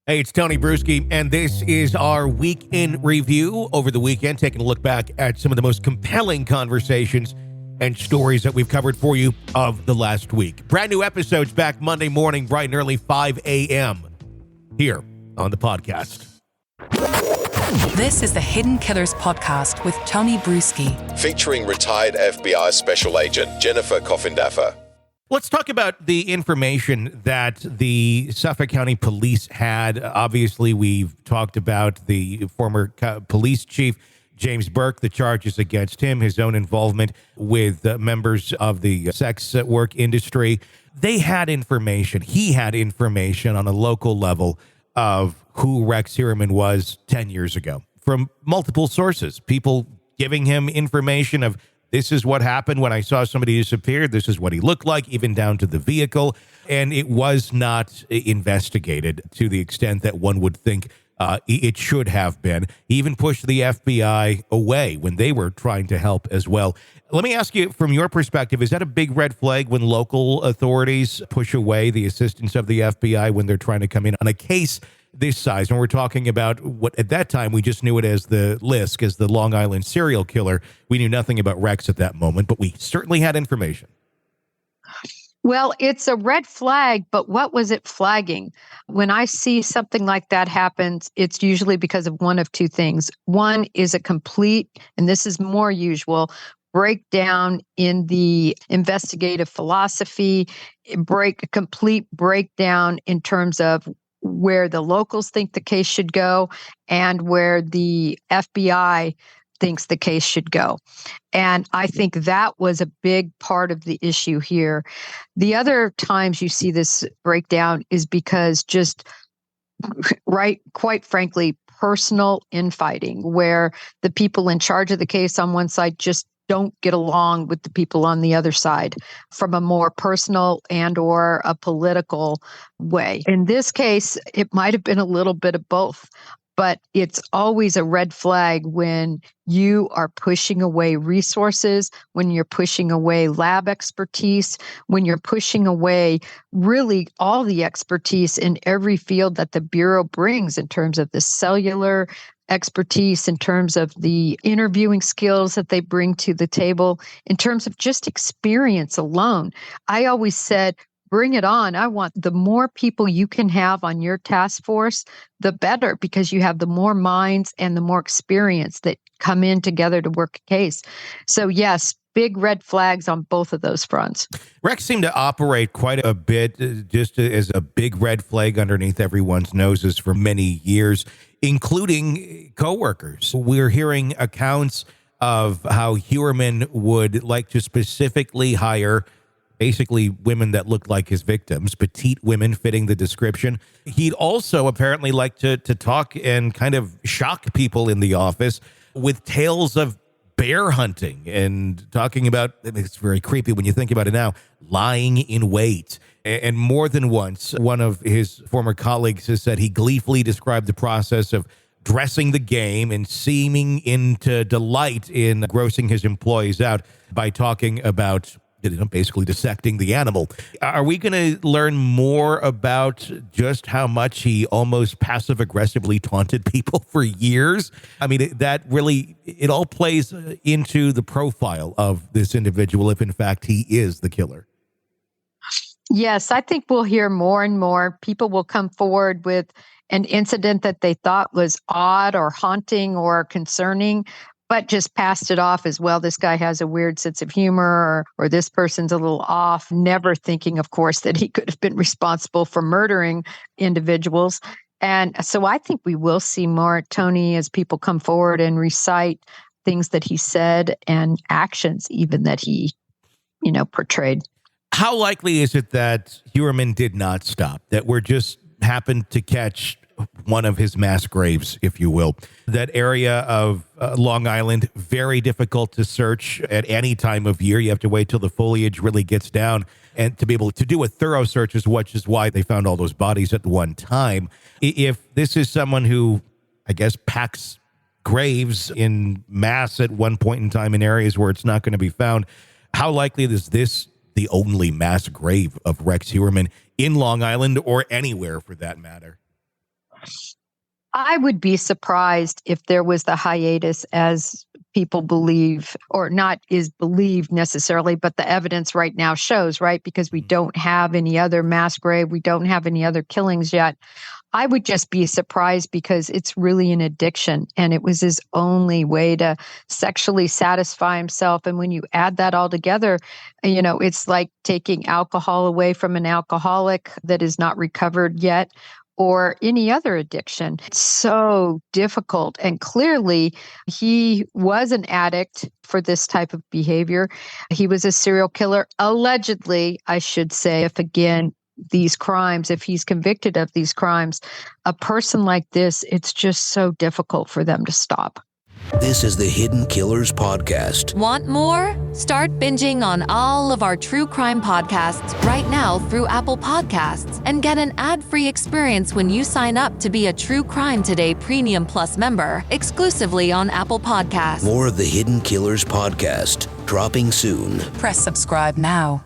Hey, it's Tony Brueski, and this is our week in review over the weekend, taking a look back at some of the most compelling conversations and stories that we've covered for you of the last week. Brand new episodes back Monday morning, bright and early, 5 a.m. here on the podcast. This is the Hidden Killers podcast with Tony Brueski, featuring retired FBI Special Agent Jennifer Coffindaffer. Let's talk about the information that the Suffolk County Police had. Obviously, we've talked about the former police chief, James Burke, the charges against him, his own involvement with members of the sex work industry. They had information. He had information on a local level of who Rex Heuermann was 10 years ago from multiple sources, people giving him information of this is what happened when I saw somebody disappear. This is what he looked like, even down to the vehicle. And it was not investigated to the extent that one would think it should have been. He even pushed the FBI away when they were trying to help as well. Let me ask you, from your perspective, is that a big red flag when local authorities push away the assistance of the FBI when they're trying to come in on a case this size? And we're talking about what at that time we just knew it as the Lisk, as the Long Island serial killer. We knew nothing about Rex at that moment, but we certainly had information. Well, it's a red flag, but what was it flagging? When I see something like that happens, it's usually because of one of two things. One is a complete, and this is more usual, breakdown in the investigative philosophy, a complete breakdown in terms of where the locals think the case should go and where the FBI thinks the case should go. And I think that was a big part of the issue here. The other times you see this breakdown is because just, quite frankly, personal infighting, where the people in charge of the case on one side just don't get along with the people on the other side from a more personal and or a political way. In this case, it might have been a little bit of both, but it's always a red flag when you are pushing away resources, when you're pushing away lab expertise, when you're pushing away really all the expertise in every field that the Bureau brings in terms of the cellular expertise, in terms of the interviewing skills that they bring to the table, in terms of just experience alone. I always said, bring it on. I want the more people you can have on your task force, the better, because you have the more minds and the more experience that come in together to work a case. So yes, big red flags on both of those fronts. Rex seemed to operate quite a bit just as a big red flag underneath everyone's noses for many years, including coworkers. We're hearing accounts of how Heuermann would like to specifically hire basically women that looked like his victims, petite women fitting the description. He'd also apparently like to talk and kind of shock people in the office with tales of bear hunting and talking about, it's very creepy when you think about it now, lying in wait. And more than once, one of his former colleagues has said he gleefully described the process of dressing the game and seeming into delight in grossing his employees out by talking about basically dissecting the animal. Are we going to learn more about just how much he almost passive-aggressively taunted people for years? I mean, it all plays into the profile of this individual, if in fact he is the killer. Yes, I think we'll hear more and more. People will come forward with an incident that they thought was odd or haunting or concerning, but just passed it off as, well, this guy has a weird sense of humor, or this person's a little off, never thinking, of course, that he could have been responsible for murdering individuals. And so I think we will see more, Tony, as people come forward and recite things that he said and actions even that he, portrayed. How likely is it that Heuermann did not stop, that we're just happened to catch one of his mass graves, if you will? That area of Long Island, very difficult to search at any time of year. You have to wait till the foliage really gets down and to be able to do a thorough search, which is why they found all those bodies at one time. If this is someone who, I guess, packs graves in mass at one point in time in areas where it's not going to be found, how likely is this the only mass grave of Rex Heuermann in Long Island or anywhere for that matter? I would be surprised if there was the hiatus as people believe, or not is believed necessarily, but the evidence right now shows, right? Because we don't have any other mass grave, we don't have any other killings yet. I would just be surprised because it's really an addiction and it was his only way to sexually satisfy himself. And when you add that all together, it's like taking alcohol away from an alcoholic that is not recovered yet, or any other addiction. It's so difficult. And clearly, he was an addict for this type of behavior. He was a serial killer, allegedly, I should say, if again, these crimes, if he's convicted of these crimes, a person like this, it's just so difficult for them to stop. This is the Hidden Killers Podcast. Want more? Start binging on all of our true crime podcasts right now through Apple Podcasts and get an ad-free experience when you sign up to be a True Crime Today Premium Plus member exclusively on Apple Podcasts. More of the Hidden Killers Podcast dropping soon. Press subscribe now.